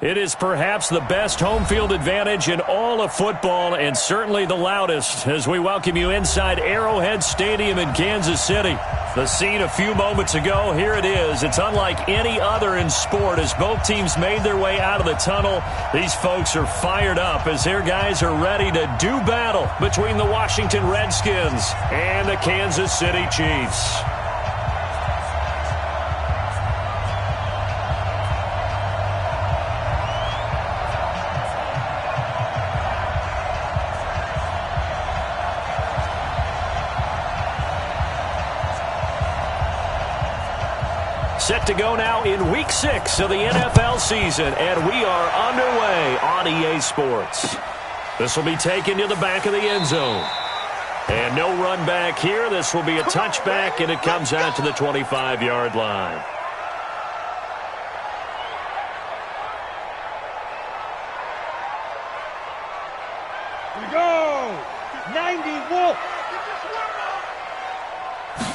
It is perhaps the best home field advantage in all of football and certainly the loudest as we welcome you inside Arrowhead Stadium in Kansas City. The scene a few moments ago, here it is. It's unlike any other in sport as both teams made their way out of the tunnel. These folks are fired up as their guys are ready to do battle between the Washington Redskins and the Kansas City Chiefs. Set to go now in Week 6 of the NFL season, and we are underway on EA Sports. This will be taken to the back of the end zone. And no run back here. This will be a touchback, and it comes out to the 25-yard line. Here we go! 90 Wolf!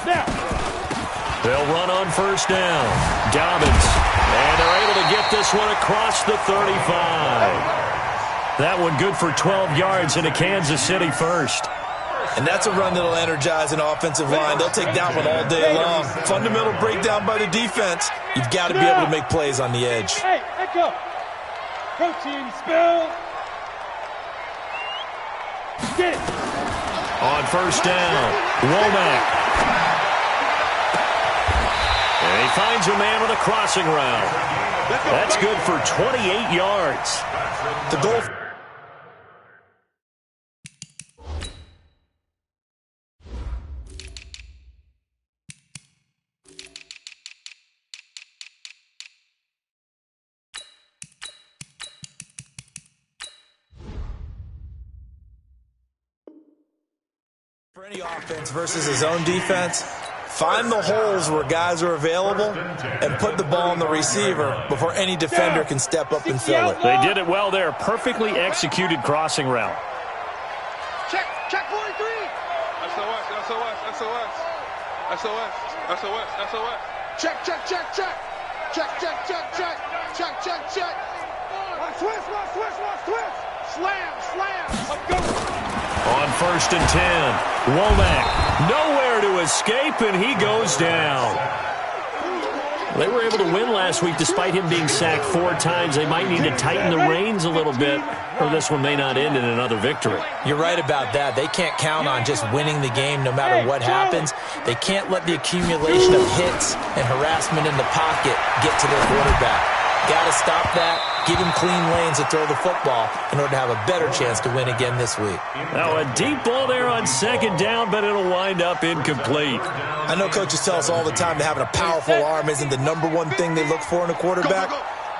Snap! They'll run on first down. Dobbins. And they're able to get this one across the 35. That one good for 12 yards into Kansas City first. And that's a run that'll energize an offensive line. They'll take that one all day long. Fundamental breakdown by the defense. You've got to be able to make plays on the edge. Hey, let go. Protein spill. Get it. On first down, Womack. And he finds a man with a crossing route. That's good for 28 yards. The goal. For any offense versus his own defense, find the holes where guys are available and put the ball on the receiver before any defender can step up and fill it. They did it well there. Perfectly executed crossing route. Check 43. SOS. Check. Twist. Slam. Let's go. On first and 10, Womack nowhere to escape, and he goes down. They were able to win last week despite him being sacked 4 times. They might need to tighten the reins a little bit, or this one may not end in another victory. You're right about that. They can't count on just winning the game no matter what happens. They can't let the accumulation of hits and harassment in the pocket get to their quarterback. Got to stop that, give him clean lanes to throw the football in order to have a better chance to win again this week. Now a deep ball there on second down, but it'll wind up incomplete. I know coaches tell us all the time that having a powerful arm isn't the #1 thing they look for in a quarterback.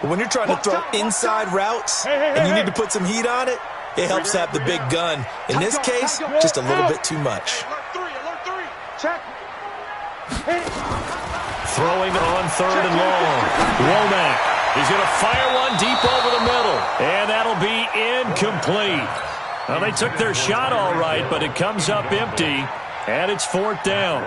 But when you're trying to throw inside routes and you need to put some heat on it, it helps have the big gun. In this case, just a little bit too much. Alert 3. Check. Throwing on third and long. Womack. He's going to fire one deep over the middle, and that'll be incomplete. Well, they took their shot all right, but it comes up empty, and it's 4th down.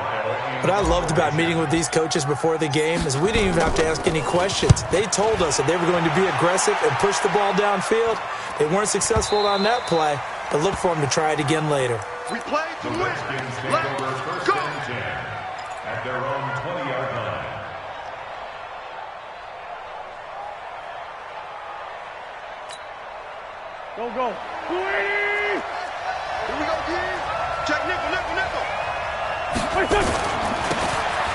What I loved about meeting with these coaches before the game is we didn't even have to ask any questions. They told us that they were going to be aggressive and push the ball downfield. They weren't successful on that play, but look for them to try it again later. We play to win. Let's go. At their own 20-yard line. Go. Here we go, D. Check nickel.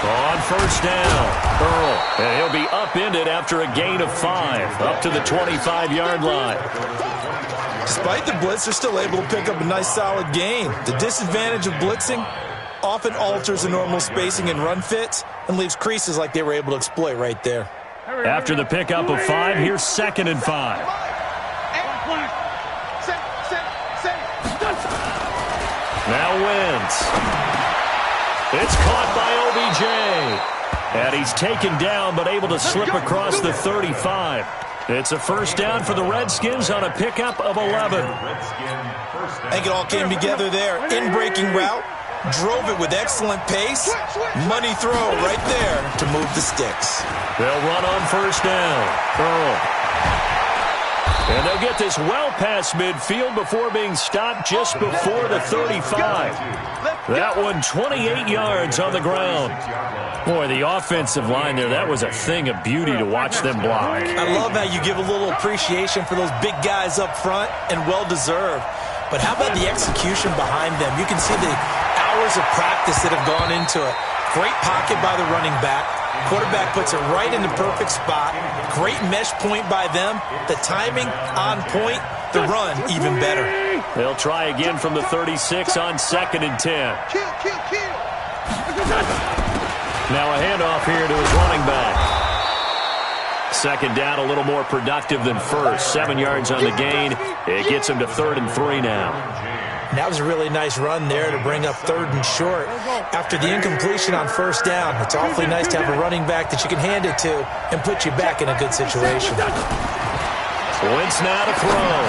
On first down, Earl. And he'll be upended after a gain of 5, up to the 25-yard line. Despite the blitz, they're still able to pick up a nice, solid gain. The disadvantage of blitzing often alters the normal spacing and run fits and leaves creases like they were able to exploit right there. After the pickup of 5, here's 2nd and 5. Now wins. It's caught by OBJ. And he's taken down but able to slip across the 35. It's a first down for the Redskins on a pickup of 11. I think it all came together there. In-breaking route, drove it with excellent pace. Money throw right there to move the sticks. They'll run on first down. Earl. And they'll get this well past midfield before being stopped just before the 35. That one 28 yards on the ground. Boy, the offensive line there, that was a thing of beauty to watch them block. I love how you give a little appreciation for those big guys up front, and well-deserved. But how about the execution behind them? You can see the hours of practice that have gone into it. Great pocket by the running back. Quarterback puts it right in the perfect spot. Great mesh point by them. The timing on point. The run even better. They'll try again from the 36 on 2nd and 10. Kill. Now a handoff here to his running back. 2nd down, a little more productive than first. 7 yards on the gain. It gets him to 3rd and 3 now. That was a really nice run there to bring up 3rd and short. After the incompletion on 1st down, it's awfully nice to have a running back that you can hand it to and put you back in a good situation. Wentz now to throw.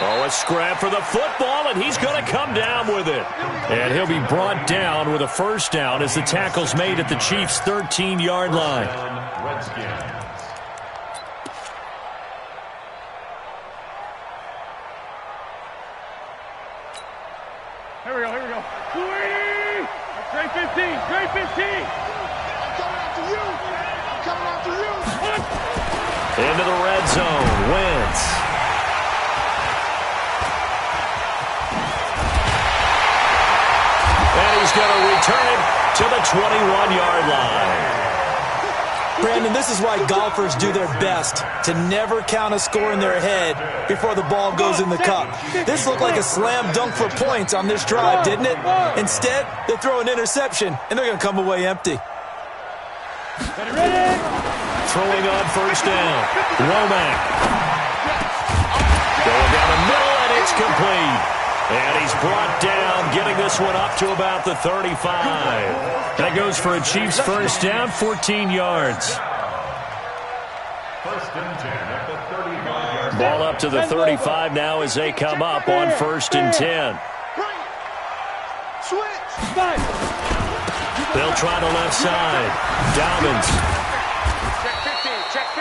Oh, a scrap for the football, and he's going to come down with it. And he'll be brought down with a 1st down as the tackle's made at the Chiefs' 13-yard line. Here we go. Trey 15. I'm coming after you. Into the red zone. Wentz. And he's going to return it to the 21-yard line. Brandon, this is why golfers do their best to never count a score in their head before the ball goes in the cup. This looked like a slam dunk for points on this drive, didn't it? Instead, they throw an interception, and they're going to come away empty. Ready? Throwing on 1st down. Womack. Going down the middle, and it's complete. And he's brought down, getting this one up to about the 35. That goes for a Chiefs 1st down, 14 yards. 1st and 10 at the 35-yard line. Ball up to the 35 now as they come up on 1st and 10. Switch. They'll try the left side. Dobbins.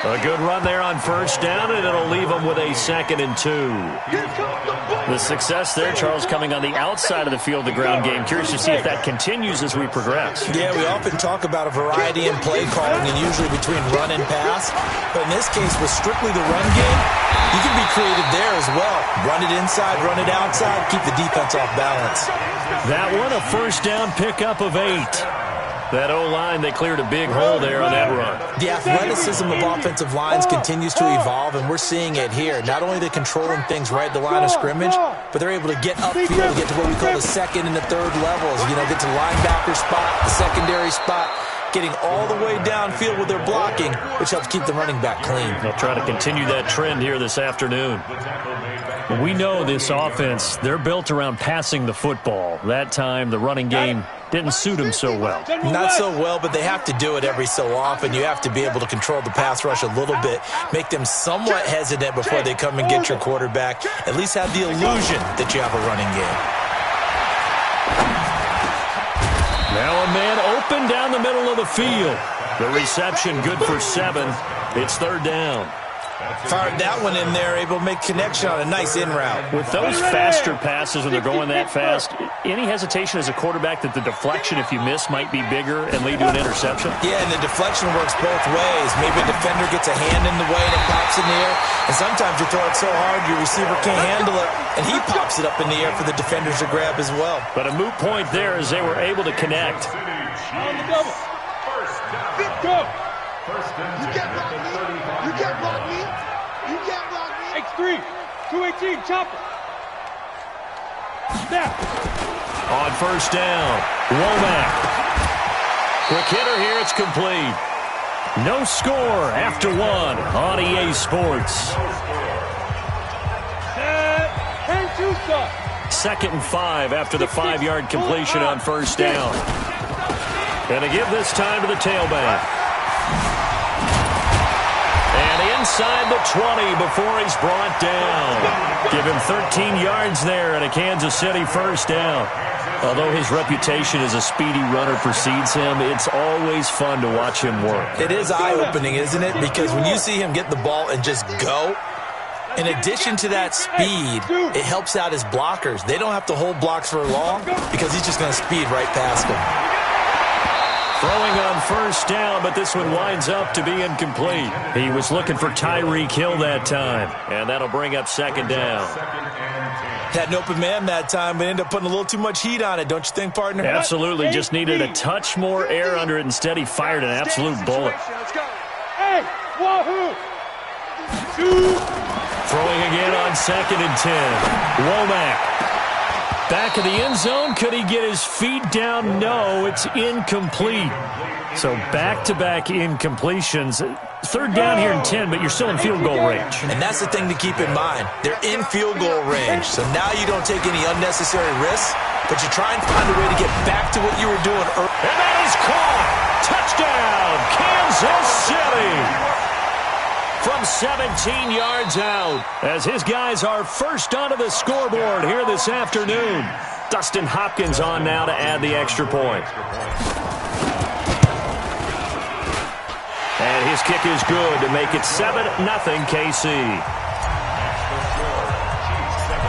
A good run there on 1st down, and it'll leave them with a 2nd and 2. The success there, Charles, coming on the outside of the field, the ground game. Curious to see if that continues as we progress. Yeah, we often talk about a variety in play calling and usually between run and pass. But in this case, with strictly the run game, you can be creative there as well. Run it inside, run it outside, keep the defense off balance. That one, a 1st down pickup of 8. That O-line, they cleared a big hole there on that run. The athleticism of offensive lines continues to evolve, and we're seeing it here. Not only are they controlling things right at the line of scrimmage, but they're able to get upfield to get to what we call the 2nd and the 3rd levels. You know, get to linebacker spot, the secondary spot, getting all the way downfield with their blocking, which helps keep the running back clean. They'll try to continue that trend here this afternoon. We know this offense, they're built around passing the football. That time, the running game didn't suit them so well. Not so well, but they have to do it every so often. You have to be able to control the pass rush a little bit, make them somewhat hesitant before they come and get your quarterback. At least have the illusion that you have a running game. Now a man open down the middle of the field. The reception good for 7. It's 3rd down. Fired that one in there, able to make connection on a nice in route. With those faster passes when they're going that fast, any hesitation as a quarterback that the deflection, if you miss, might be bigger and lead to an interception? Yeah, and the deflection works both ways. Maybe a defender gets a hand in the way and it pops in the air. And sometimes you throw it so hard your receiver can't handle it, and he pops it up in the air for the defenders to grab as well. But a moot point there as they were able to connect. On the double. Big go. 1st and 10 at the 35-yard You can't block me. line. You can't block me. X3. 218. Chopper. Snap. On 1st down, Womack. Quick hitter here, it's complete. No score after 1 on EA Sports. And 2 stop. 2nd and 5 after the 5-yard completion on 1st down. And to give this time to the tailback. And inside the 20 before he's brought down. Give him 13 yards there and a Kansas City 1st down. Although his reputation as a speedy runner precedes him, it's always fun to watch him work. It is eye-opening, isn't it? Because when you see him get the ball and just go, In addition to that speed, it helps out his blockers. They don't have to hold blocks for long because he's just going to speed right past them. Throwing on first down, but this one winds up to be incomplete. He was looking for Tyreek Hill that time, and that'll bring up second down. Had an open man that time, but ended up putting a little too much heat on it, don't you think, partner? Absolutely, just needed a touch more air under it. Instead, he fired an absolute bullet. Hey, wahoo! Throwing again on 2nd and 10. Womack. Back of the end zone. Could he get his feet down? No, it's incomplete. So back-to-back incompletions. Third down here in 10, but you're still in field goal range. And that's the thing to keep in mind. They're in field goal range. So now you don't take any unnecessary risks, but you try and find a way to get back to what you were doing earlier. And that is caught. Touchdown, Kansas City. From 17 yards out, as his guys are first onto the scoreboard here this afternoon. Dustin Hopkins on now to add the extra point. And his kick is good to make it 7-0 KC.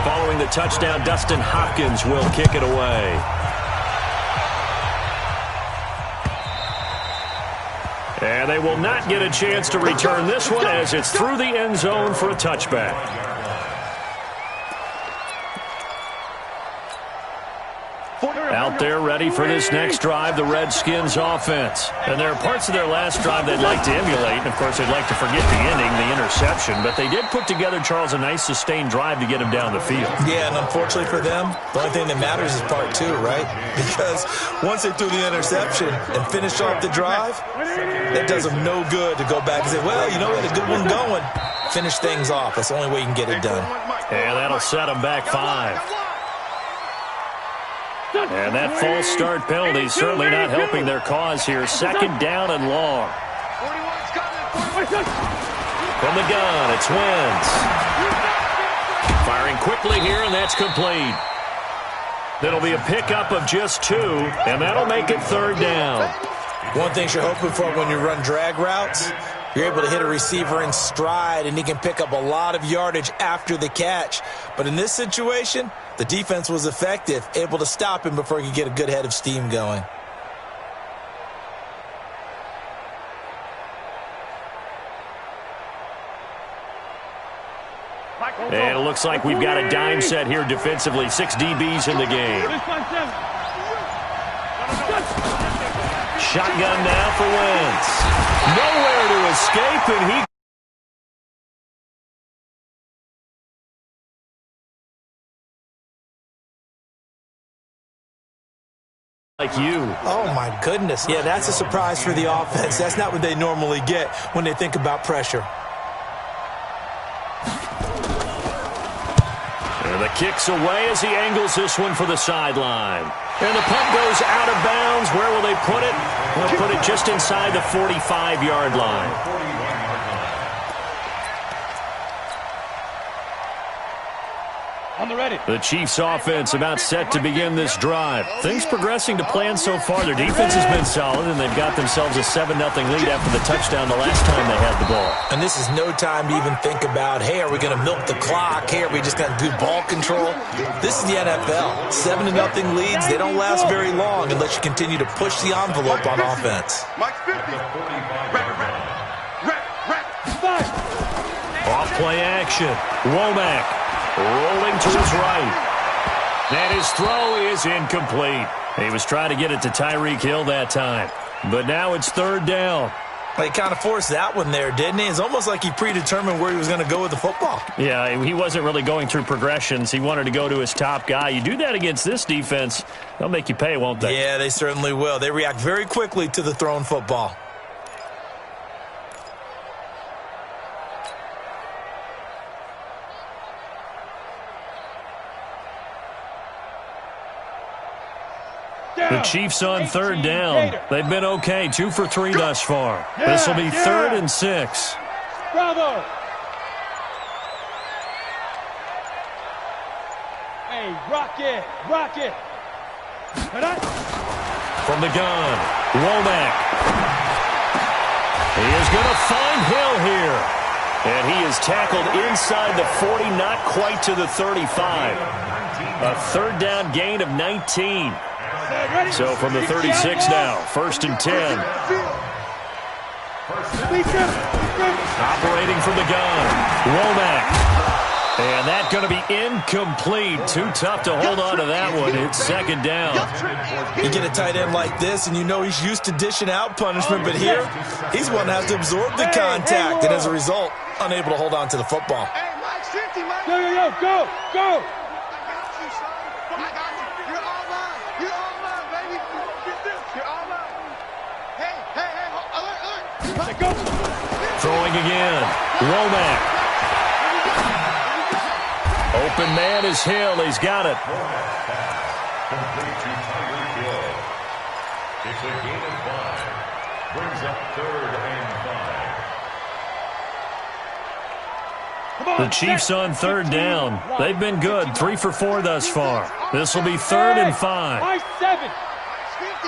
Following the touchdown, Dustin Hopkins will kick it away. And they will not get a chance to return this one as it's through the end zone for a touchback. Out there ready for this next drive, the Redskins offense. And there are parts of their last drive they'd like to emulate. And, of course, they'd like to forget the ending, the interception. But they did put together, Charles, a nice sustained drive to get him down the field. Yeah, and unfortunately for them, the only thing that matters is part two, right? Because once they threw the interception and finished off the drive, it does them no good to go back and say, well, you know, we had a good one going. Finish things off. That's the only way you can get it done. And that'll set them back 5. And that false start penalty certainly not helping their cause here. Second down and long. From the gun, it's Wentz. Firing quickly here, and that's complete. That'll be a pickup of just 2, and that'll make it third down. One thing you're hoping for when you run drag routes, you're able to hit a receiver in stride, and he can pick up a lot of yardage after the catch. But in this situation, the defense was effective, able to stop him before he could get a good head of steam going. And it looks like we've got a dime set here defensively. 6 DBs in the game. Shotgun now for Wentz. Nowhere to escape, and he... like you. Oh, my goodness. Yeah, that's a surprise for the offense. That's not what they normally get when they think about pressure. And the kick's away as he angles this one for the sideline. And the punt goes out of bounds. Where will they put it? They'll put it just inside the 45-yard line. On the ready. The Chiefs offense about set to begin this drive. Things progressing to plan so far. Their defense has been solid, and they've got themselves a 7-0 lead after the touchdown the last time they had the ball. And this is no time to even think about, hey, are we going to milk the clock? Hey, are we just going to do ball control? This is the NFL. 7-0 leads, they don't last very long unless you continue to push the envelope on offense. Off play action. Womack. Rolling to his right. And his throw is incomplete. He was trying to get it to Tyreek Hill that time. But now it's third down. He kind of forced that one there, didn't he? It's almost like he predetermined where he was going to go with the football. Yeah, he wasn't really going through progressions. He wanted to go to his top guy. You do that against this defense, they'll make you pay, won't they? Yeah, they certainly will. They react very quickly to the thrown football. The Chiefs on third down. They've been okay, 2 for 3 thus far. This will be 3rd and 6. Bravo! Hey, rock it, rock it. From the gun, Womack. He is going to find Hill here. And he is tackled inside the 40, not quite to the 35. A third down gain of 19. So from the 36 now, 1st and 10. Operating from the gun, Womack. And that's going to be incomplete. Too tough to hold on to that one. It's 2nd down. You get a tight end like this, and you know he's used to dishing out punishment, but here, he's one that has to absorb the contact, and as a result, unable to hold on to the football. Hey, Mike's 50, Mike. Go. I got you, son. I got you. You're all mine. You're all mine, baby. Get this. You're all mine. Hey. Alert. Go. Throwing again, Womack. Open man is Hill. He's got it. Complete to Tyreek Hill. It's a gain of 5. Brings up 3rd and 5. The Chiefs on 3rd down. They've been good. 3 for 4 thus far. This will be 3rd and 5. Mike's 7.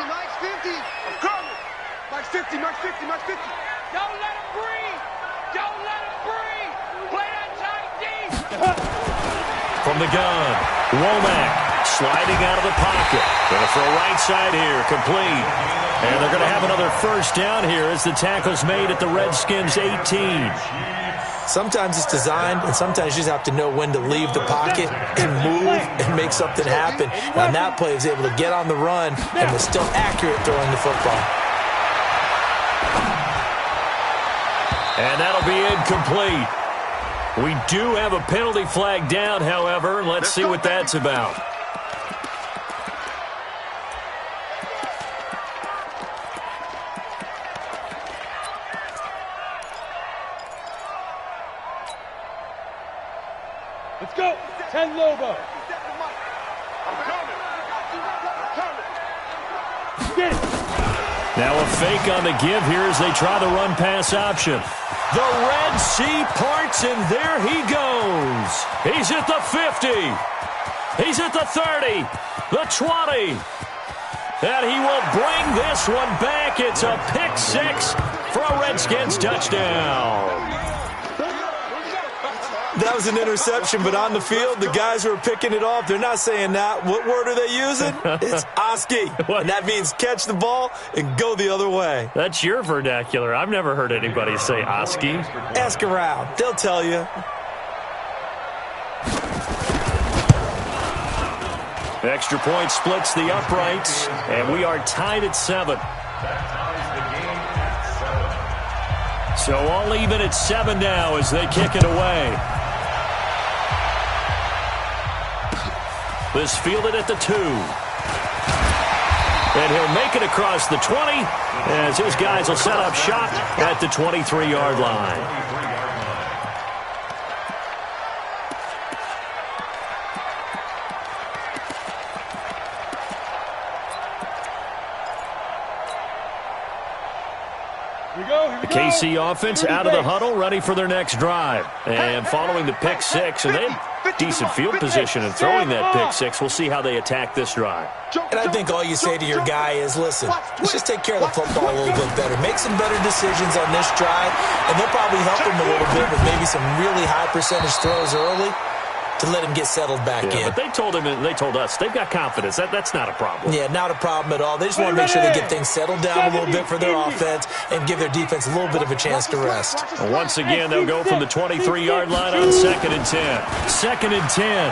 Mike's 50. I'm coming. Mike's 50. Don't let him breathe. Play that tight D. From the gun, Womack sliding out of the pocket. Going to throw right side here, complete. And they're going to have another 1st down here as the tackle's made at the Redskins' 18. Sometimes it's designed, and sometimes you just have to know when to leave the pocket and move and make something happen. And on that play, he was able to get on the run and was still accurate throwing the football. And that'll be incomplete. We do have a penalty flag down, however. Let's see what that's about. Let's go. 10 Lobo. Get it. Now a fake on the give here as they try the run pass option. The Red Sea parts, and there he goes. He's at the 50. He's at the 30, the 20. And he will bring this one back. It's a pick 6 for a Redskins touchdown. That was an interception, but on the field, the guys who are picking it off, they're not saying that. What word are they using? It's Oski. And that means catch the ball and go the other way. That's your vernacular. I've never heard anybody say Oski. Ask around. They'll tell you. Extra point splits the uprights, and we are tied at 7. So all even at 7 now as they kick it away. This fielded at the 2. And he'll make it across the 20 as his guys will set up shop at the 23-yard line. The KC offense out of the huddle, ready for their next drive. And following the pick 6, and they have decent field position in throwing that pick 6. We'll see how they attack this drive. And I think all you say to your guy is, listen, let's just take care of the football a little bit better. Make some better decisions on this drive, and they'll probably help him a little bit with maybe some really high percentage throws early to let him get settled back in. But they told him, and they told us, they've got confidence. That's not a problem. Yeah, not a problem at all. They just want to make sure they get things settled down a little bit for their offense and give their defense a little bit of a chance to rest. And once again, they'll go from the 23-yard line on 2nd and 10. 2nd and 10.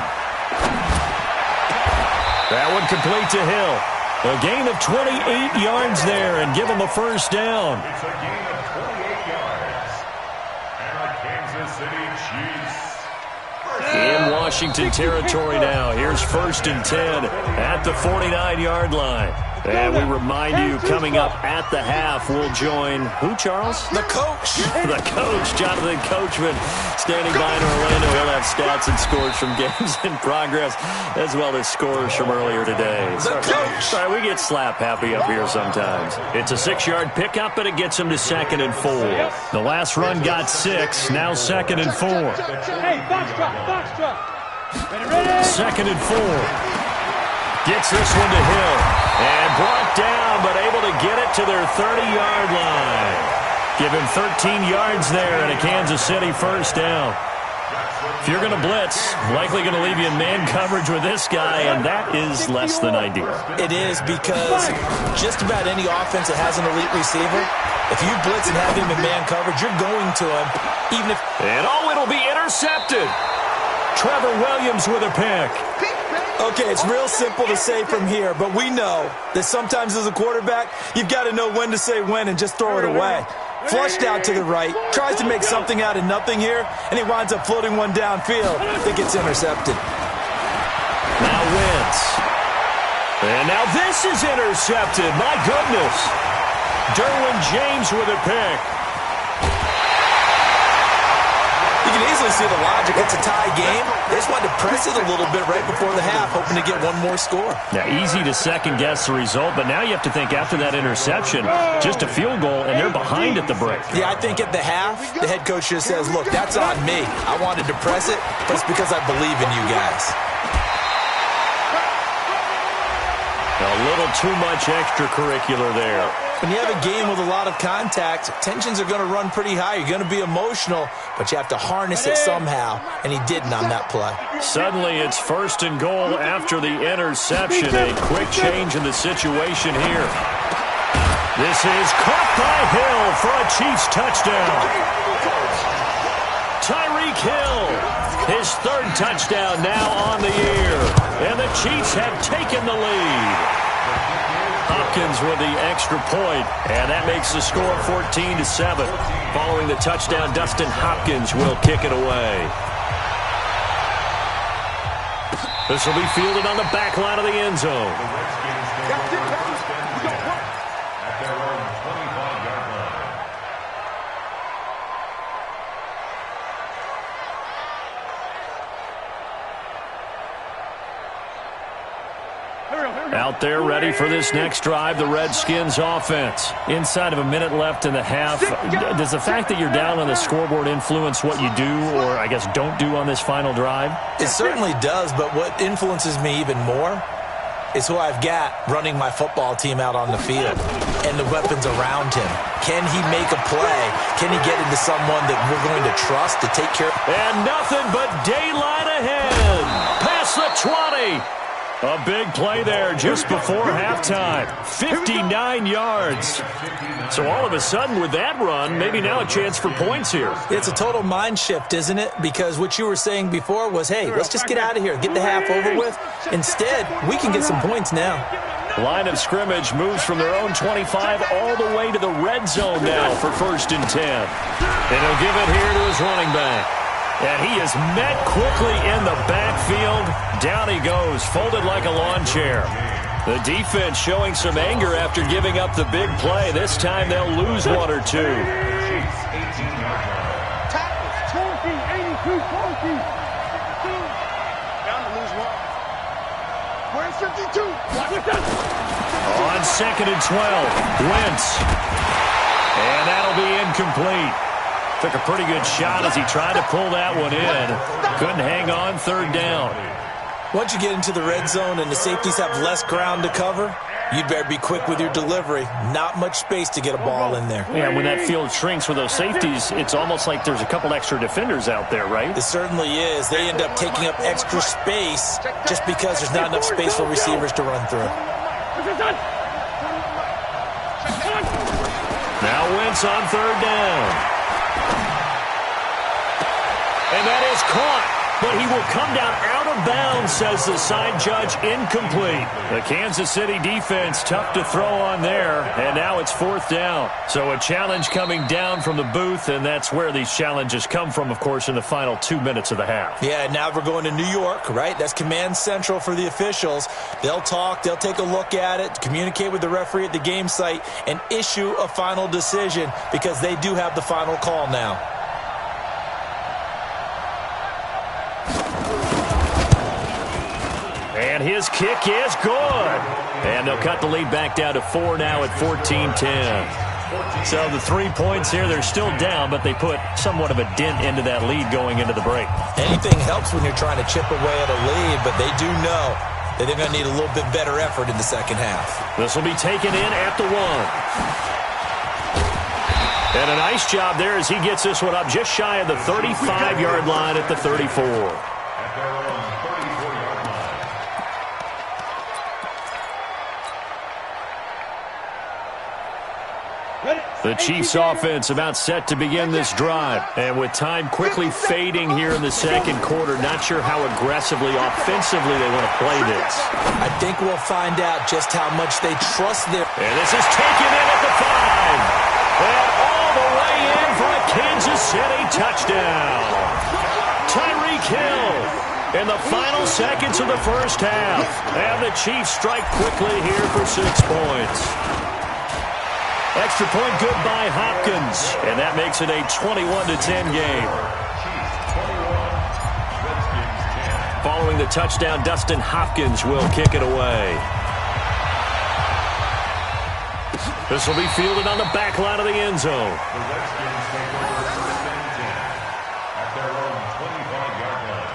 That one complete to Hill. A gain of 28 yards there and give him a 1st down. It's a gain of 28 yards. And the Kansas City Chiefs. In Washington territory now. Here's 1st and 10 at the 49-yard line. And we remind you, coming up at the half, we'll join who, Charles? The coach. The coach, Jonathan Coachman, standing by in Orlando. He'll have stats and scores from games in progress, as well as scores from earlier today. The coach. Sorry, we get slap happy up here sometimes. It's a 6-yard pickup, and it gets him to 2nd and 4. The last run got 6, now 2nd and 4. Hey, box drop. Ready. 2nd and 4. Gets this one to Hill. And brought down, but able to get it to their 30-yard line. Give him 13 yards there and a Kansas City first down. If you're going to blitz, likely going to leave you in man coverage with this guy, and that is less than ideal. It is, because just about any offense that has an elite receiver, if you blitz and have him in man coverage, you're going to him, even if... And it'll be intercepted. Trevor Williams with a pick. Okay, it's real simple to say from here, but we know that sometimes as a quarterback, you've got to know when to say when and just throw it away. Flushed out to the right, tries to make something out of nothing here, and he winds up floating one downfield that gets intercepted. Now Wentz. And now this is intercepted. My goodness. Derwin James with a pick. You can easily see the logic. It's a tie game. They just wanted to press it a little bit right before the half, hoping to get one more score. Now, easy to second-guess the result, but now you have to think after that interception, just a field goal, and they're behind at the break. Yeah, I think at the half, the head coach just says, look, that's on me. I wanted to press it, but it's because I believe in you guys. A little too much extracurricular there. When you have a game with a lot of contact, tensions are going to run pretty high. You're going to be emotional, but you have to harness it somehow, and he didn't on that play. Suddenly, it's 1st and goal after the interception. A quick change in the situation here. This is caught by Hill for a Chiefs touchdown. Tyreek Hill, his 3rd touchdown now on the year, and the Chiefs have taken the lead. Hopkins with the extra point, and that makes the score 14-7. Following the touchdown, Dustin Hopkins will kick it away. This will be fielded on the back line of the end zone. At their own 25-yard line. Out there ready for this next drive, the Redskins offense. Inside of a minute left in the half, does the fact that you're down on the scoreboard influence what you do, or I guess don't do on this final drive? It certainly does, but what influences me even more is who I've got running my football team out on the field and the weapons around him. Can he make a play? Can he get into someone that we're going to trust to take care of? And nothing but daylight ahead. Past the 20. A big play there just before halftime. 59 yards. So all of a sudden with that run, maybe now a chance for points here. It's a total mind shift, isn't it? Because what you were saying before was, hey, let's just get out of here, get the half over with. Instead, we can get some points now. Line of scrimmage moves from their own 25 all the way to the red zone now for 1st and 10. And he'll give it here to his running back. And he is met quickly in the backfield. Down he goes, folded like a lawn chair. The defense showing some anger after giving up the big play. This time they'll lose one or two. Tackles, 82, 14. Down to lose one. Where's 52? On 2nd and 12, Wentz. And that'll be incomplete. Took a pretty good shot as he tried to pull that one in. Couldn't hang on 3rd down. Once you get into the red zone and the safeties have less ground to cover, you'd better be quick with your delivery. Not much space to get a ball in there. Yeah, when that field shrinks with those safeties, it's almost like there's a couple extra defenders out there, right? It certainly is. They end up taking up extra space just because there's not enough space for receivers to run through. Now Wentz on 3rd down. And that is caught, but he will come down out of bounds, says the side judge, incomplete. The Kansas City defense, tough to throw on there, and now it's 4th down. So a challenge coming down from the booth, and that's where these challenges come from, of course, in the final 2 minutes of the half. Yeah, now we're going to New York, right? That's command central for the officials. They'll talk, they'll take a look at it, communicate with the referee at the game site, and issue a final decision because they do have the final call now. And his kick is good. And they'll cut the lead back down to 4 now at 14-10. So the 3 points here, they're still down, but they put somewhat of a dent into that lead going into the break. Anything helps when you're trying to chip away at a lead, but they do know that they're going to need a little bit better effort in the second half. This will be taken in at the 1. And a nice job there as he gets this one up just shy of the 35-yard line at the 34. At their own 34-yard line. The Chiefs offense about set to begin this drive. And with time quickly fading here in the second quarter, not sure how aggressively, offensively they want to play this. I think we'll find out just how much they trust their... And this is taken in at the 5. And all the way in for a Kansas City touchdown. Tyreek Hill in the final seconds of the first half. And the Chiefs strike quickly here for 6 points. Extra point good by Hopkins. And that makes it a 21-10 game. Following the touchdown, Dustin Hopkins will kick it away. This will be fielded on the back line of the end zone. The Redskins take over 4th and 10 at their own 25-yard line.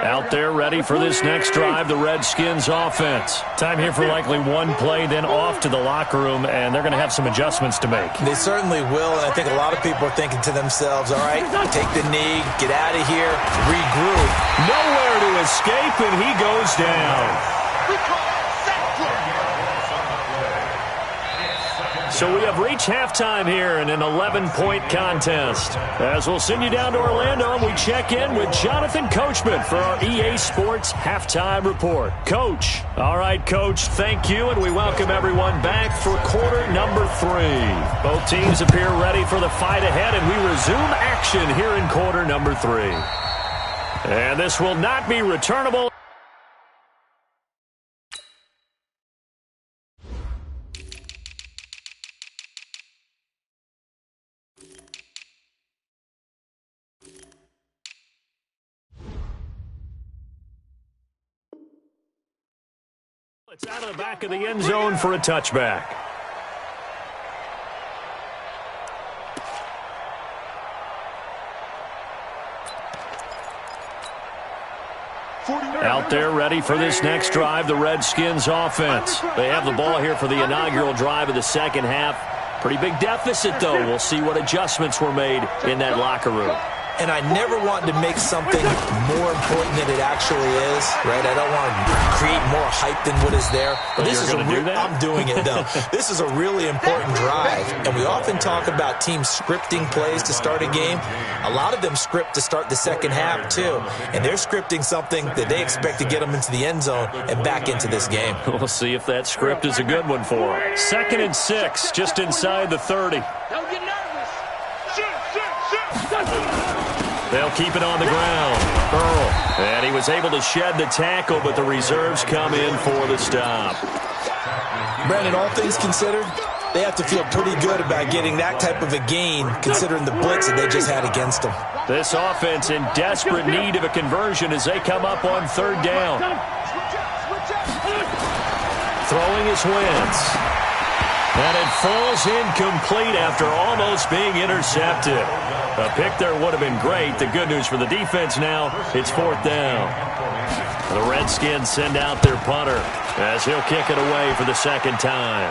Out there ready for this next drive, the Redskins offense. Time here for likely one play, then off to the locker room, and they're going to have some adjustments to make. They certainly will, and I think a lot of people are thinking to themselves, all right, take the knee, get out of here, regroup. Nowhere to escape, and he goes down. So we have reached halftime here in an 11-point contest. As we'll send you down to Orlando, and we check in with Jonathan Coachman for our EA Sports Halftime Report. Coach. All right, Coach, thank you, and we welcome everyone back for quarter number 3. Both teams appear ready for the fight ahead, and we resume action here in quarter number 3. And this will not be returnable. It's out of the back of the end zone for a touchback. Out there ready for this next drive, the Redskins offense. They have the ball here for the inaugural drive of the second half. Pretty big deficit, though. We'll see what adjustments were made in that locker room. And I never want to make something more important than it actually is, right? I don't want to create more hype than what is there. But this is I'm doing it, though. This is a really important drive. And we often talk about teams scripting plays to start a game. A lot of them script to start the second half, too. And they're scripting something that they expect to get them into the end zone and back into this game. We'll see if that script is a good one for them. 2nd and 6, just inside the 30. Don't get nervous. Shoot. They'll keep it on the ground. Earl. And he was able to shed the tackle, but the reserves come in for the stop. Brandon, all things considered, they have to feel pretty good about getting that type of a gain, considering the blitz that they just had against them. This offense in desperate need of a conversion as they come up on 3rd down. Throwing his Wentz. And it falls incomplete after almost being intercepted. A pick there would have been great. The good news for the defense now, it's 4th down. The Redskins send out their punter as he'll kick it away for the second time.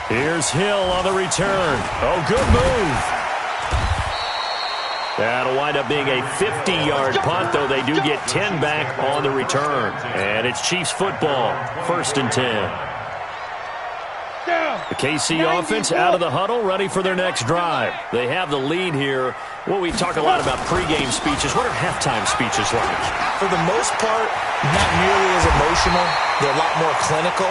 Here's Hill on the return. Oh, good move. That'll wind up being a 50-yard punt, though they do get 10 back on the return. And it's Chiefs football, 1st and 10. The KC offense out of the huddle, ready for their next drive. They have the lead here. Well, we talk a lot about pregame speeches. What are halftime speeches like? For the most part, not nearly as emotional. They're a lot more clinical.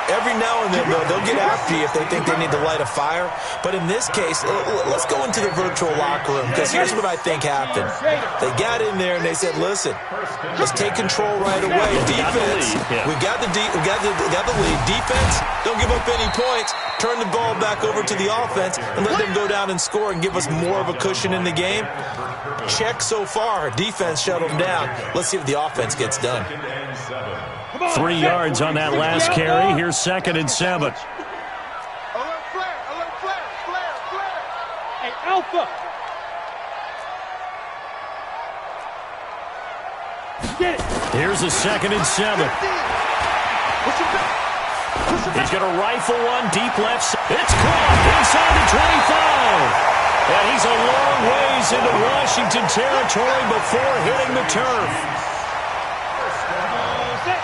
Every now and then, though, they'll get after you if they think they need to light a fire. But in this case, let's go into the virtual locker room, because here's what I think happened. They got in there and they said, listen, let's take control right away. Defense, we got the lead. Defense, don't give up any points. Turn the ball back over to the offense and let them go down and score and give us more of a cushion in the game. Check so far. Defense shut them down. Let's see if the offense gets done. 3 yards on that last carry. Here's 2nd and 7. Alert flare. Hey, Alpha. Here's a 2nd and 7. He's going to rifle one deep left. It's caught inside the 25. And he's a long ways into Washington territory before hitting the turf.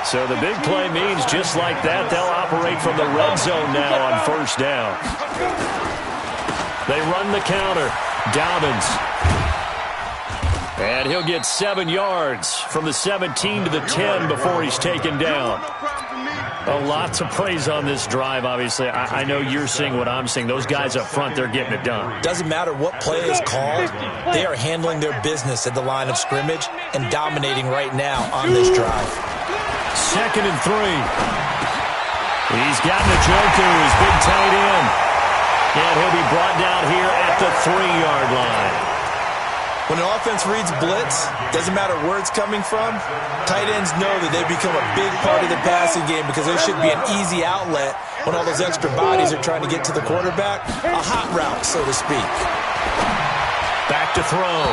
So the big play means just like that, they'll operate from the red zone now on 1st down. They run the counter. Dobbins. And he'll get 7 yards from the 17 to the 10 before he's taken down. A lot to praise on this drive, obviously. I know you're seeing what I'm seeing. Those guys up front, they're getting it done. Doesn't matter what play is called. They are handling their business at the line of scrimmage and dominating right now on this drive. 2nd and 3. He's got Njoku, his big tight end. And he'll be brought down here at the 3-yard line. When an offense reads blitz, doesn't matter where it's coming from, tight ends know that they become a big part of the passing game because there should be an easy outlet when all those extra bodies are trying to get to the quarterback. A hot route, so to speak. Back to throw.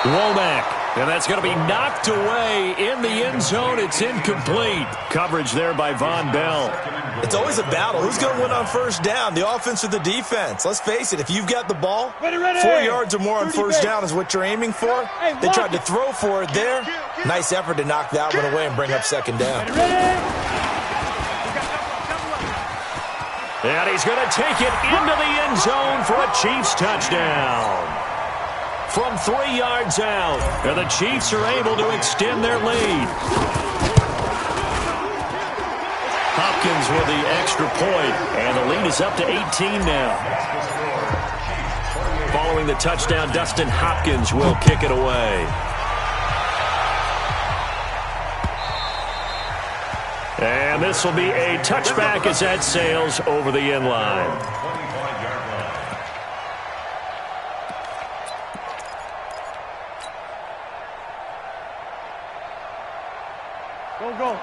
Womack. And that's going to be knocked away in the end zone. It's incomplete. Coverage there by Von Bell. It's always a battle. Who's going to win on 1st down, the offense or the defense? Let's face it, if you've got the ball, 4 yards or more on 1st down is what you're aiming for. They tried to throw for it there. Nice effort to knock that one away and bring up 2nd down. And he's going to take it into the end zone for a Chiefs touchdown. From 3 yards out, and the Chiefs are able to extend their lead. Hopkins with the extra point, and the lead is up to 18 now. Following the touchdown, Dustin Hopkins will kick it away. And this will be a touchback as that sails over the end line.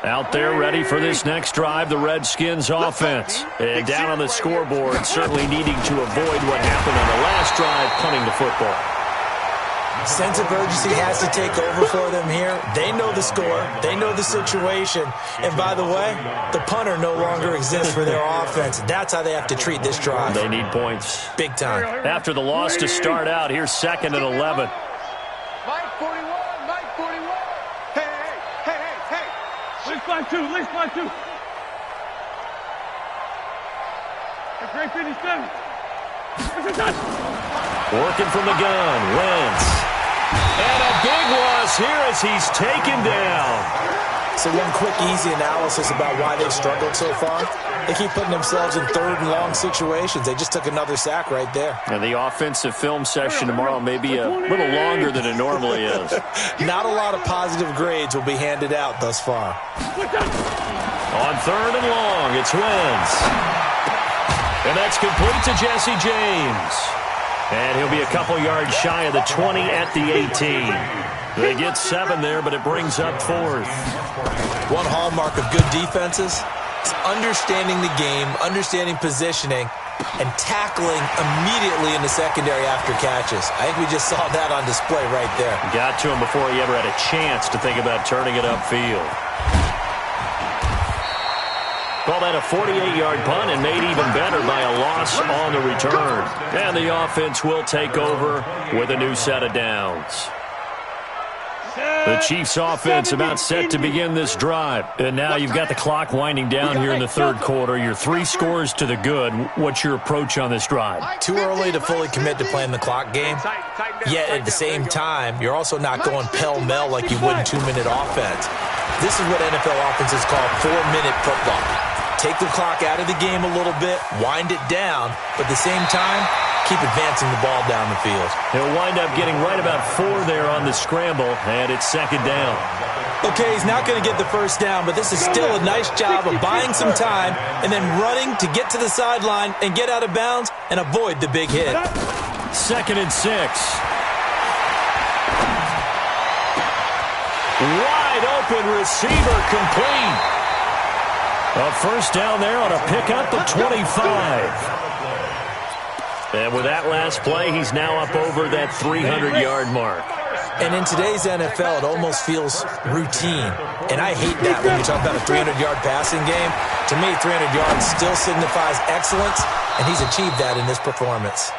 Out there ready for this next drive, the Redskins offense. And down on the scoreboard, certainly needing to avoid what happened on the last drive, punting the football. Sense of urgency has to take over for them here. They know the score. They know the situation. And by the way, the punter no longer exists for their offense. That's how they have to treat this drive. They need points. Big time. After the loss to start out, here's 2nd and 11. Mike 41, Mike 41. Hey. Let's fly two. A great finish, Ben. Working from the gun, Wentz. And a big loss here as he's taken down. So one quick, easy analysis about why they've struggled so far. They keep putting themselves in 3rd and long situations. They just took another sack right there. And the offensive film session tomorrow may be a little longer than it normally is. Not a lot of positive grades will be handed out thus far. On 3rd and long, it's Wentz. And that's complete to Jesse James. And he'll be a couple yards shy of the 20 at the 18. They get 7 there, but it brings up 4th. One hallmark of good defenses is understanding the game, understanding positioning, and tackling immediately in the secondary after catches. I think we just saw that on display right there. Got to him before he ever had a chance to think about turning it upfield. Call that a 48-yard punt and made even better by a loss on the return. And the offense will take over with a new set of downs. The Chiefs offense about set to begin this drive. And now you've got the clock winding down here in the 3rd quarter. You're 3 scores to the good. What's your approach on this drive? Too early to fully commit to playing the clock game. Yet at the same time, you're also not going pell-mell like you would in 2-minute offense. This is what NFL offenses call 4-minute football. Take the clock out of the game a little bit, wind it down, but at the same time, keep advancing the ball down the field. He'll wind up getting right about 4 there on the scramble, and it's 2nd down. Okay, he's not going to get the 1st down, but this is still a nice job of buying some time and then running to get to the sideline and get out of bounds and avoid the big hit. 2nd and 6. Wide open receiver complete. A 1st down there on a pickup of 25. And with that last play, he's now up over that 300-yard mark. And in today's NFL, it almost feels routine. And I hate that when you talk about a 300-yard passing game. To me, 300 yards still signifies excellence, and he's achieved that in this performance.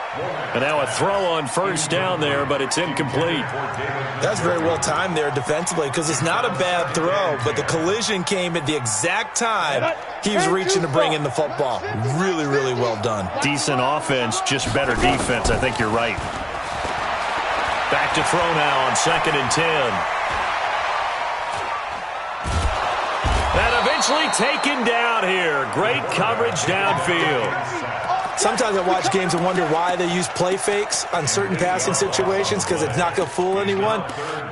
And now a throw on first down there, but it's incomplete. That's very well timed there defensively because it's not a bad throw, but the collision came at the exact time he was reaching to bring in the football. Really, really well done. Decent offense, just better defense. I think you're right. Back to throw now on 2nd and 10. And eventually taken down here. Great coverage downfield. Sometimes I watch games and wonder why they use play fakes on certain passing situations because it's not going to fool anyone.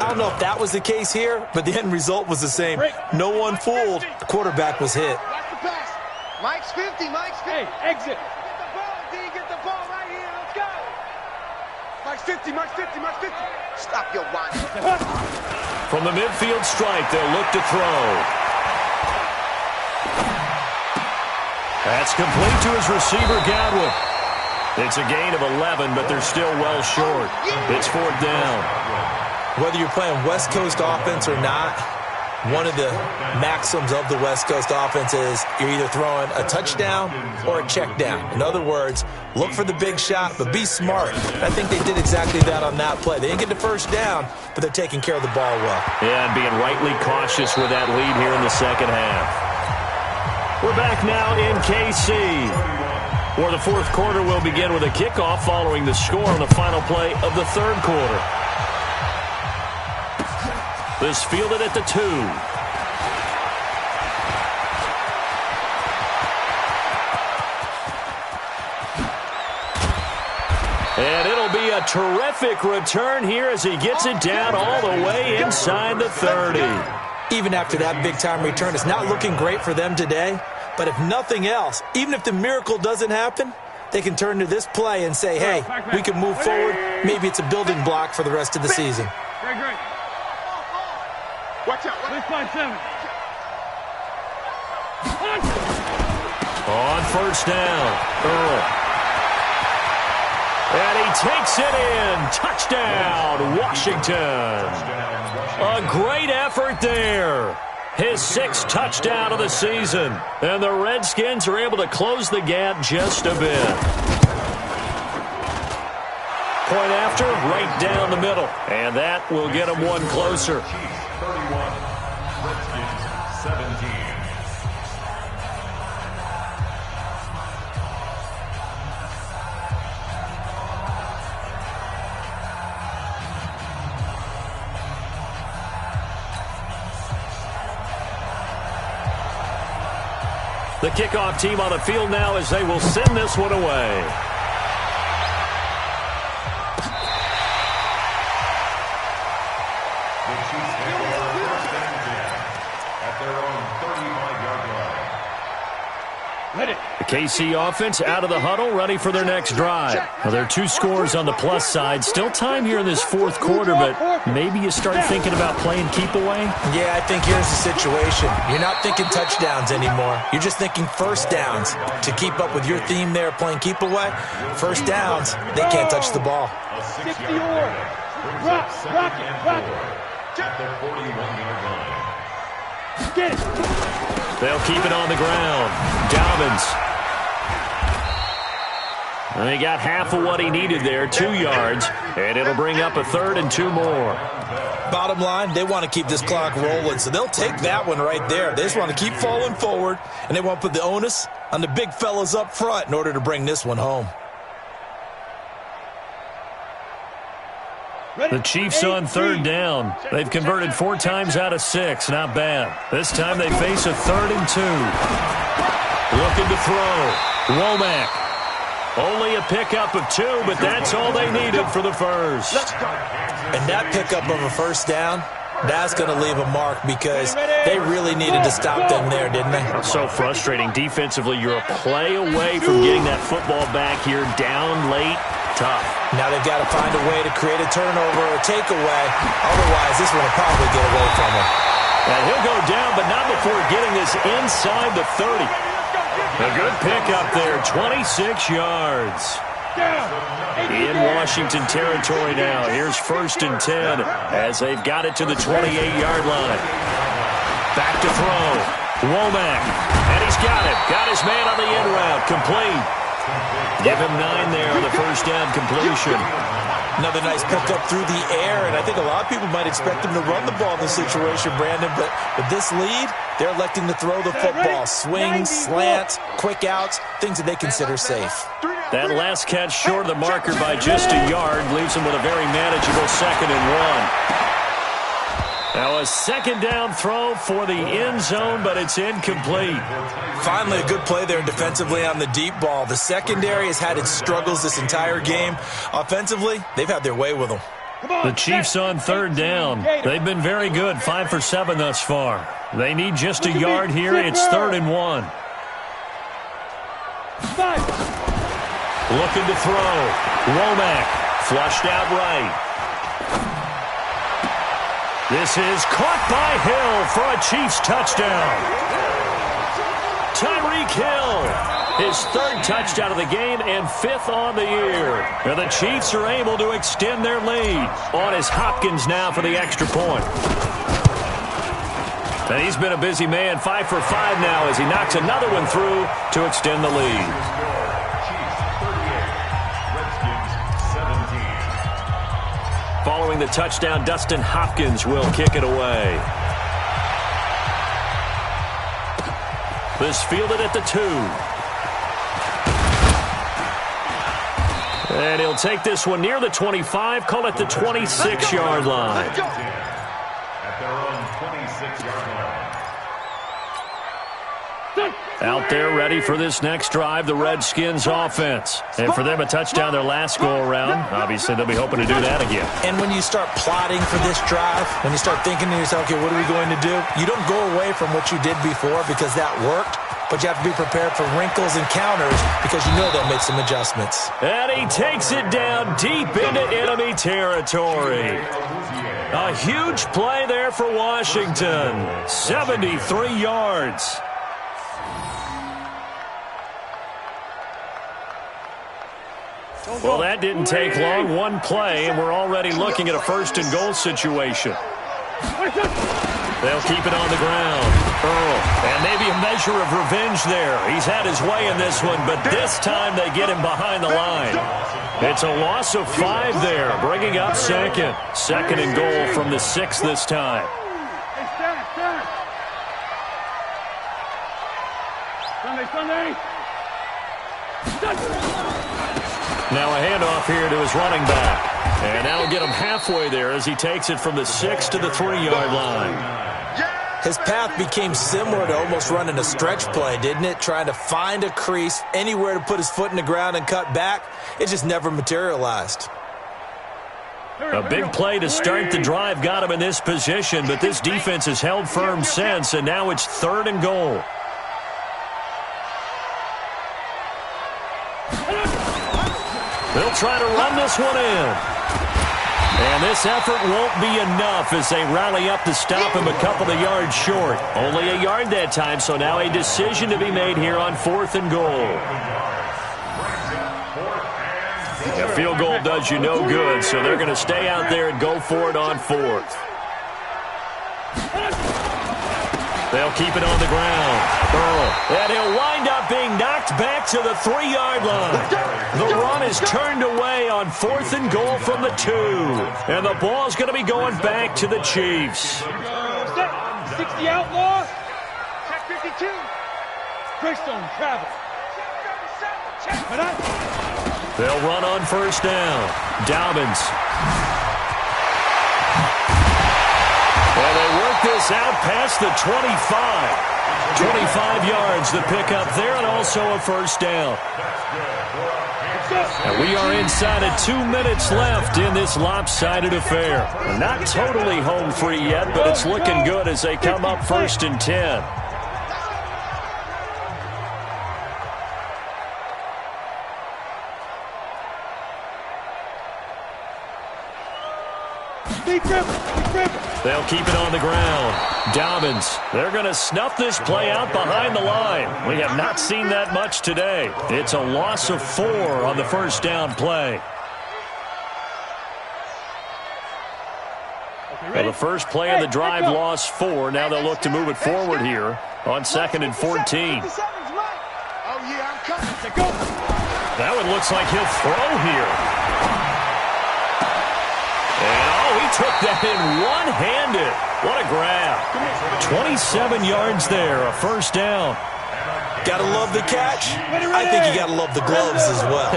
I don't know if that was the case here, but the end result was the same. No one fooled. The quarterback was hit. Watch the pass. Mike's 50. Mike's 50. Hey, exit. Get the ball, D. Get the ball right here. Let's go. Mike's 50. Mike's 50. Mike's 50. Stop your whining. From the midfield stripe, they'll look to throw. That's complete to his receiver, Godwin. It's a gain of 11, but they're still well short. It's 4th down. Whether you're playing West Coast offense or not, one of the maxims of the West Coast offense is you're either throwing a touchdown or a check down. In other words, look for the big shot, but be smart. I think they did exactly that on that play. They didn't get the first down, but they're taking care of the ball well. Yeah, and being rightly cautious with that lead here in the second half. We're back now in KC, where the 4th quarter will begin with a kickoff following the score on the final play of the 3rd quarter. This fielded at the 2. And it'll be a terrific return here as he gets it down all the way inside the 30. Even after that big-time return, it's not looking great for them today. But if nothing else, even if the miracle doesn't happen, they can turn to this play and say, hey, we can move forward. Maybe it's a building block for the rest of the season. Great. Watch out. Let's find 7. On first down, Earl. And he takes it in. Touchdown, Washington. A great effort there. His 6th touchdown of the season. And the Redskins are able to close the gap just a bit. Point after, right down the middle. And that will get them one closer. 31, Redskins 17. The kickoff team on the field now as they will send this one away. The Chiefs take over 1st and 10 at their own 35-yard line. Hit it. The KC offense out of the huddle, ready for their next drive. Now, there are 2 scores on the plus side. Still time here in this 4th quarter, but maybe you start thinking about playing keep away? Yeah, I think here's the situation. You're not thinking touchdowns anymore. You're just thinking first downs. To keep up with your theme there, playing keep away, first downs, they can't touch the ball. A 60 6-yard or. brings Rock, up 2nd rock it, and rock 4 at the 41-yard line. Get it. They'll keep it on the ground. Dobbins. And he got half of what he needed there, 2 yards, and it'll bring up a 3rd and 2 more. Bottom line, they want to keep this clock rolling, so they'll take that one right there. They just want to keep falling forward, and they want to put the onus on the big fellas up front in order to bring this one home. The Chiefs on 3rd down. They've converted 4 times out of 6. Not bad. This time they face a 3rd and 2. Looking to throw. Womack. Only a pickup of 2, but that's all they needed for the first. And that pickup of a first down, that's going to leave a mark because they really needed to stop them there, didn't they? So frustrating. Defensively, you're a play away from getting that football back here down late. Tough. Now they've got to find a way to create a turnover or a takeaway. Otherwise, this one will probably get away from him. And he'll go down, but not before getting this inside the 30. A good pickup there, 26 yards. In Washington territory now. Here's 1st and 10 as they've got it to the 28-yard line. Back to throw. Womack. And he's got it. Got his man on the in route. Complete. Give him 9 there on the first down completion. Another nice pickup through the air, and I think a lot of people might expect him to run the ball in this situation, Brandon, but with this lead, they're electing to throw the football. Swings, slants, quick outs, things that they consider safe. That last catch short of the marker by just a yard leaves him with a very manageable 2nd and 1. Now a 2nd down throw for the end zone, but it's incomplete. Finally, a good play there defensively on the deep ball. The secondary has had its struggles this entire game. Offensively, they've had their way with them. The Chiefs on 3rd down. They've been very good, 5 for 7 thus far. They need just a yard here. It's 3rd and 1. Looking to throw. Womack flushed out right. This is caught by Hill for a Chiefs touchdown. Tyreek Hill, his 3rd touchdown of the game and 5th on the year. And the Chiefs are able to extend their lead. On is Hopkins now for the extra point. And he's been a busy man, 5 for 5 now as he knocks another one through to extend the lead. Following the touchdown, Dustin Hopkins will kick it away. This fielded at the 2. And he'll take this one near the 25, call it the 26-yard line. At their own 26-yard line. Out there ready for this next drive, the Redskins offense. And for them, a touchdown their last go-around. Obviously, they'll be hoping to do that again. And when you start plotting for this drive, when you start thinking to yourself, okay, what are we going to do? You don't go away from what you did before because that worked, but you have to be prepared for wrinkles and counters because you know they'll make some adjustments. And he takes it down deep into enemy territory. A huge play there for Washington. 73 yards. Well, that didn't take long. One play, and we're already looking at a 1st and goal situation. They'll keep it on the ground. Earl, and maybe a measure of revenge there. He's had his way in this one, but this time they get him behind the line. It's a loss of 5 there, bringing up 2nd. 2nd and goal from the 6 this time. Sunday. Now a handoff here to his running back. And that'll get him halfway there as he takes it from the 6 to the 3-yard line. His path became similar to almost running a stretch play, didn't it? Trying to find a crease, anywhere to put his foot in the ground and cut back. It just never materialized. A big play to start the drive got him in this position, but this defense has held firm since, and now it's 3rd and goal. They'll try to run this one in. And this effort won't be enough as they rally up to stop him a couple of yards short. Only a yard that time, so now a decision to be made here on 4th and goal. A field goal does you no good, so they're going to stay out there and go for it on 4th. They'll keep it on the ground. Earl, and he'll wind up being knocked back to the 3-yard line. The run is turned away on 4th and goal from the 2. And the ball's going to be going back to the Chiefs. 60 outlaw. Check 52. Greystone travel. They'll run on 1st down. Dobbins. Well, they work this out past the 25. 25 yards the pickup there, and also a 1st down. And we are inside of 2 minutes left in this lopsided affair. Not totally home free yet, but it's looking good as they come up 1st and 10. Deep dribble. They'll keep it on the ground. Dobbins, they're going to snuff this play out behind the line. We have not seen that much today. It's a loss of 4 on the first down play. Well, the first play of the drive lost 4. Now they'll look to move it forward here on 2nd and 14. That one looks like he'll throw here. And, he took that in one-handed. What a grab. 27 yards there, a first down. Got to love the catch. I think you got to love the gloves as well.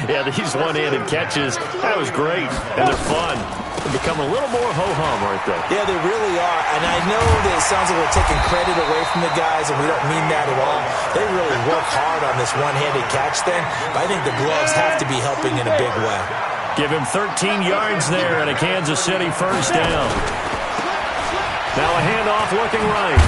Yeah, these one-handed catches, that was great. And they're fun. They become a little more ho-hum, aren't they? Yeah, they really are. And I know that it sounds like we're taking credit away from the guys, and we don't mean that at all. They really work hard on this one-handed catch thing. But I think the gloves have to be helping in a big way. Give him 13 yards there and a Kansas City first down. Now a handoff looking right.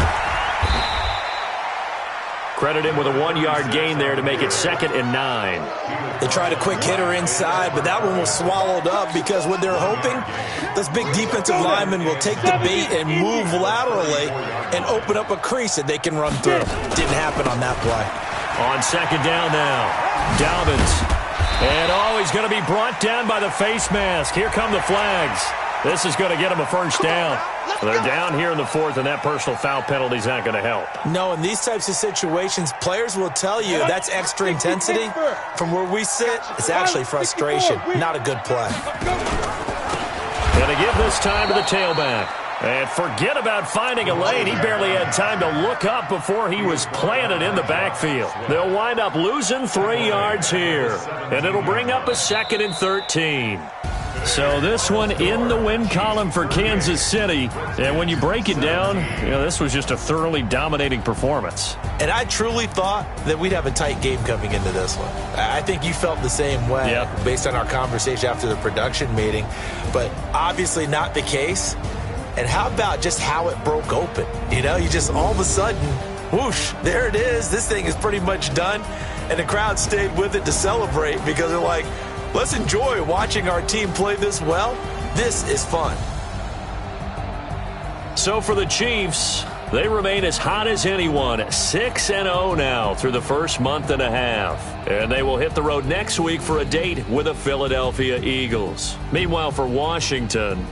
Credit him with a 1-yard gain there to make it 2nd and 9. They tried a quick hitter inside, but that one was swallowed up because what they're hoping, this big defensive lineman will take the bait and move laterally and open up a crease that they can run through. Didn't happen on that play. On 2nd down now, Dobbins. And, he's going to be brought down by the face mask. Here come the flags. This is going to get him a first down. They're down here in the 4th, and that personal foul penalty is not going to help. No, in these types of situations, players will tell you that's extra intensity. From where we sit, it's actually frustration. Not a good play. Going to give this time to the tailback. And forget about finding a lane. He barely had time to look up before he was planted in the backfield. They'll wind up losing 3 yards here. And it'll bring up a 2nd and 13. So this one in the win column for Kansas City. And when you break it down, this was just a thoroughly dominating performance. And I truly thought that we'd have a tight game coming into this one. I think you felt the same way based on our conversation after the production meeting. But obviously not the case. And how about just how it broke open? You just all of a sudden, whoosh, there it is. This thing is pretty much done. And the crowd stayed with it to celebrate because they're like, let's enjoy watching our team play this well. This is fun. So for the Chiefs, they remain as hot as anyone, 6-0 now through the first month and a half. And they will hit the road next week for a date with the Philadelphia Eagles. Meanwhile, for Washington,